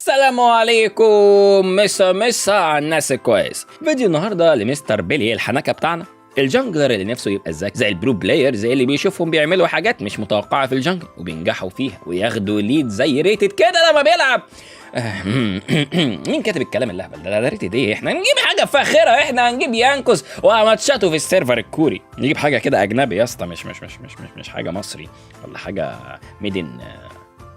السلام عليكم مسا على الناس الكويس. فيديو النهارده لمستر بيلي الحنكه بتاعنا، الجنجلر اللي نفسه يبقى زي البرو بلاير، زي اللي بيشوفهم بيعملوا حاجات مش متوقعه في الجنجل وبينجحوا فيها وياخدوا ليد زي ريتد كده لما بيلعب. مين كاتب الكلام اللهبل ده ريتد ايه؟ احنا نجيب حاجه فاخره، احنا هنجيب يانكوس وماتشاته في السيرفر الكوري، نجيب حاجه كده اجنبي يا اسطى، مش حاجه مصري ولا حاجه ميدن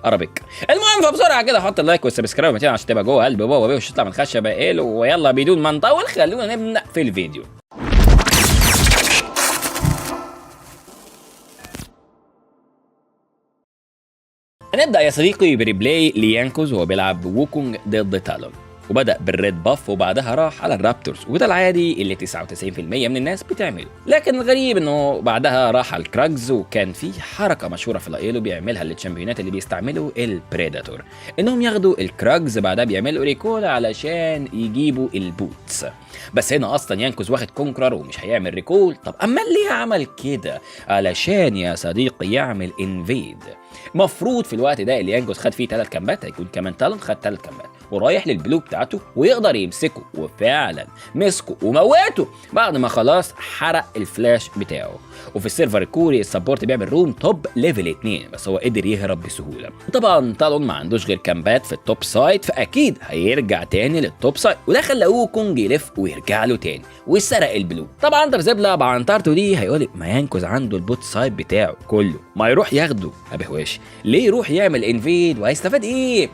ارابيك. المهم فبسرعه كده حط اللايك والسبسكرايب متين عشان تبقى جوه قلب بابا بيه وتطلع من الخشبه ايه. ويلا بدون ما نطول خلونا نبدا في الفيديو. هنبدا يا صديقي بريبلاي ليانكوز وهو بيلعب ووكونج ضد تالون، وبدأ بالريد باف وبعدها راح على الرابتورز، وده العادي اللي 99% من الناس بتعمله. لكن الغريب انه بعدها راح على الكراجز، وكان في حركه مشهوره في الايلو بيعملها للتشامبيونات اللي بيستعملوا البريداتور، انهم ياخدوا الكراجز بعدها بيعملوا ريكول علشان يجيبوا البوتس. بس هنا اصلا يانكوز واخد كونكرر ومش هيعمل ريكول. طب اما ليه عمل كده؟ علشان يا صديقي يعمل انفيد. مفروض في الوقت ده اللي يانكوز خد فيه 3 كامبات هيكون كمان تالون خد 3 كامبات ورايح للبلو بتاعته ويقدر يمسكه، وفعلا مسكه وموته بعد ما خلاص حرق الفلاش بتاعه. وفي السيرفر الكوري السبورت بيعمل روم توب ليفل 2، بس هو قدر يهرب بسهوله. طبعا تالون ما عندوش غير كامبات في التوب سايد، فاكيد هيرجع تاني للتوب سايد، وده خلى ووكونج يلف ويرجع له تاني ويسرق البلو. طبعا درزبلا بعنطرته دي هيقول ما يانكوز عنده البوت سايد بتاعه كله، ما يروح ياخده ابهوش ليه؟ يروح يعمل انفيد وهيستفاد ايه؟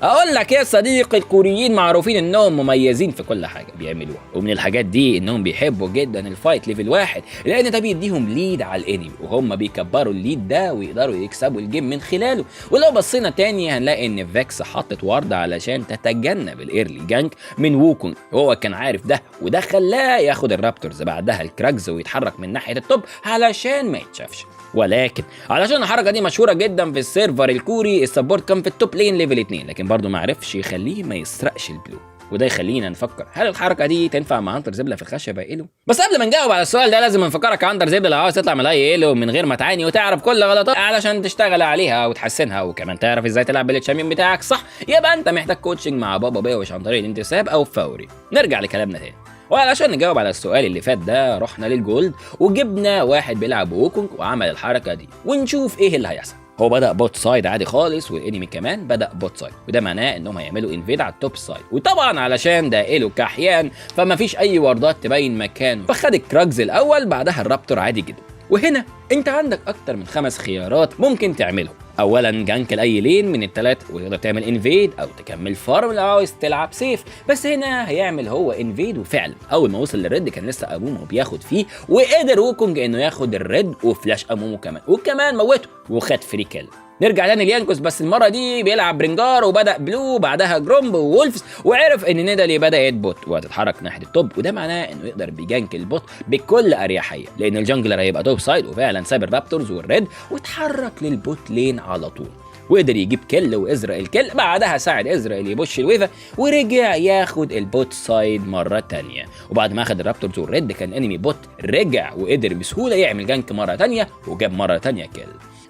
اقول لك يا صديقي، الكوريين معروفين انهم مميزين في كل حاجه بيعملوها، ومن الحاجات دي انهم بيحبوا جدا الفايت ليفل 1 لان ده بيديهم ليد على الانمي، وهم بيكبروا الليد ده ويقدروا يكسبوا الجيم من خلاله. ولو بصينا تاني هنلاقي ان فيكس حطت وارد علشان تتجنب الايرلي جانك من ووكونج، وهو كان عارف ده، وده خلاه ياخد الرابتورز بعدها الكراجز ويتحرك من ناحيه التوب علشان ما يتشافش. ولكن علشان الحركه دي مشهوره جدا في السيرفر الكوري، السبورت كان في التوب لين ليفل 2، لكن برضه ما عرفش يخليه ما يسرقش البلو. وده يخلينا نفكر هل الحركه دي تنفع مع عنتر زبله في الخشبه ايلو؟ بس قبل ما نجاوب على السؤال ده لازم نفكرك عنتر زبله لو عاوز تطلع من اي ايلو من غير ما تعاني وتعرف كل غلطات علشان تشتغل عليها وتحسنها، وكمان تعرف ازاي تلعب بالتشامبيون بتاعك صح، يبقى انت محتاج كوتشنج مع بابا بيوش عن طريق الانتساب او فوري. نرجع لكلامنا تاني، وعلشان نجاوب على السؤال اللي فات ده رحنا للجولد وجبنا واحد بيلعب ووكونج وعمل الحركه دي، ونشوف ايه اللي هيحصل. هو بدأ بوت سايد عادي خالص، والانمي كمان بدأ بوت سايد، وده معناه انهم هيعملوا انفيد على التوب سايد، وطبعا علشان ده ايلو كحيان فما فيش اي وردات تبين مكانه، فخد الكراجز الاول بعدها الرابتور عادي جدا. وهنا انت عندك اكتر من 5 خيارات ممكن تعملهم. اولا جانك لاي لين من الثلاث وتقدر تعمل انفيد او تكمل فارم لو عاوز تلعب سيف، بس هنا هيعمل هو انفيد. وفعلا اول ما وصل للريد كان لسه امومو بياخد فيه، وقدر ووكونج انه ياخد الريد وفلاش امومو وكمان موته وخد فري كيل. نرجع تاني ليانكوس، بس المره دي بيلعب برينجار وبدا بلو بعدها جرومب وولفز، وعرف ان نيدالي بدات بوت وهتتحرك ناحيه التوب، وده معناه انه يقدر بيجانك البوت بكل اريحيه لان الجنجلر هيبقى توب سايد، وفعلا ساب الرابتورز والريد واتحرك للبوت لين على طول، وقدر يجيب كل وازرق الكل. بعدها ساعد ازرائيل يبوش الويفا ورجع ياخد البوت سايد مره تانية. وبعد ما اخد الرابتورز والريد كان انمي بوت رجع وقدر بسهوله يعمل جانك مره تانية وجاب مره تانية كل.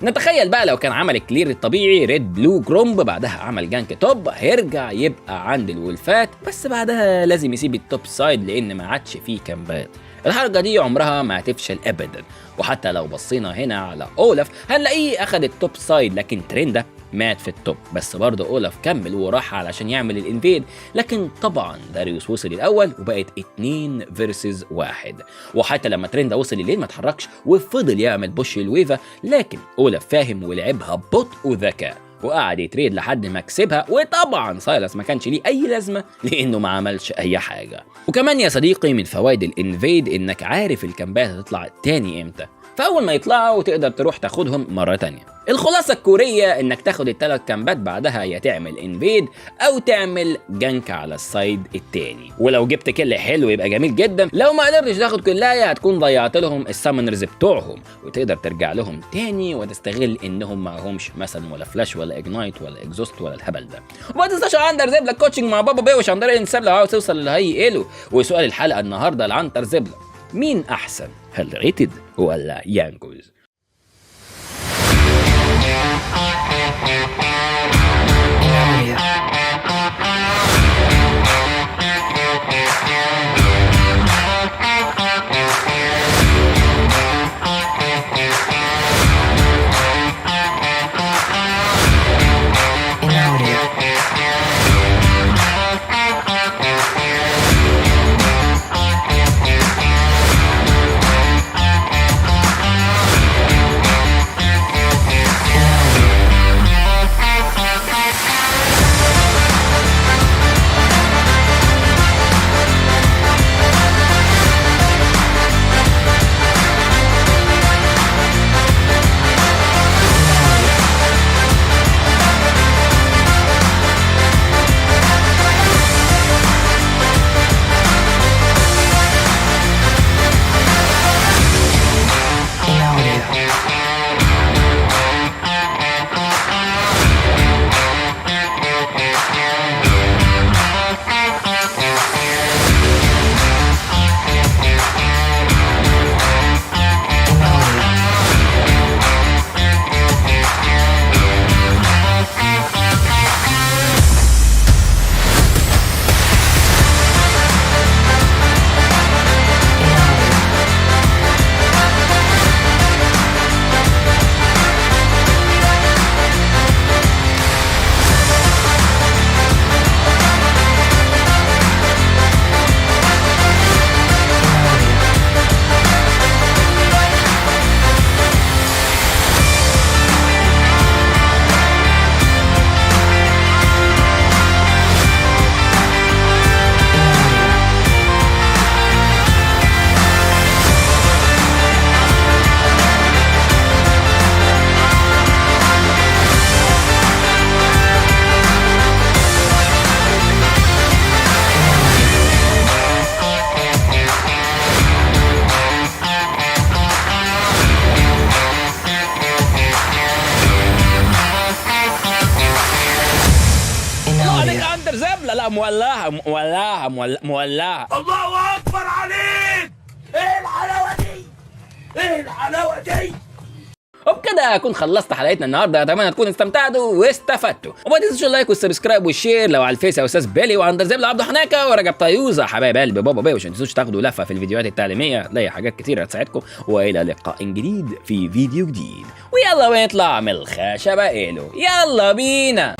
نتخيل بقى لو كان عمل الكلير الطبيعي ريد بلو جرومب بعدها عمل جانك توب، هيرجع يبقى عند الولفات، بس بعدها لازم يسيب التوب سايد لان ما عادش فيه كامبات. الحركه دي عمرها ما هتفشل ابدا. وحتى لو بصينا هنا على اولف هنلاقيه اخد التوب سايد، لكن تريندا مات في التوب، بس برضه اولف كمل وراح علشان يعمل الانفيد. لكن طبعا داريوس وصل الاول وبقت 2 فيرسز 1، وحتى لما تريندا وصل الليل ما اتحركش وفضل يعمل بوش الويفا، لكن اولف فاهم ولعبها ببطء وذكاء وقعد يتريد لحد ما كسبها. وطبعا سايلاس ما كانش ليه اي لازمه لانه ما عملش اي حاجه. وكمان يا صديقي من فوائد الانفيد انك عارف الكامبات هتطلع تاني امتى، فاول ما يطلعوا تقدر تروح تاخدهم مره تانية. الخلاصه الكوريه انك تاخد ال3 كامبات بعدها يا تعمل انفيد او تعمل جانك على السايد التاني، ولو جبت كل حلو يبقى جميل جدا. لو ما قدرتش تاخد كلايه هتكون ضيعت لهم السامونرز بتوعهم، وتقدر ترجع لهم تاني وتستغل انهم معهمش مثلا ولا فلاش ولا اجنايت ولا اكزوست ولا الهبل ده. وما تنساش عنتر زبله كوتشنج مع بابا بيوش عن طريق الانساب لو عاوز توصل لهي ايلو. وسؤال الحلقه النهارده لعنتر زبله، مين احسن، هل ريتد ولا يانكوز؟ عليك اندر زبله. لا مولعها مولعها مولعها. الله اكبر عليك. ايه الحلاوه دي، ايه الحلاوه دي. وبكده اكون خلصت حلقتنا النهارده. اتمنى تكونوا استمتعتوا واستفدتوا، وما تنسوش اللايك والسبسكرايب والشير لو على الفيس يا استاذ بيلي وعند زبله عبد حناكه ورجب طيوزه حبايب قلبي بابا بيه. ومش تنسوش تاخدوا لفه في الفيديوهات التعليميه، هتلاقي حاجات كتيره هتساعدكم. والى لقاء جديد في فيديو جديد، ويلا بنطلع من الخشبه. يلا بينا.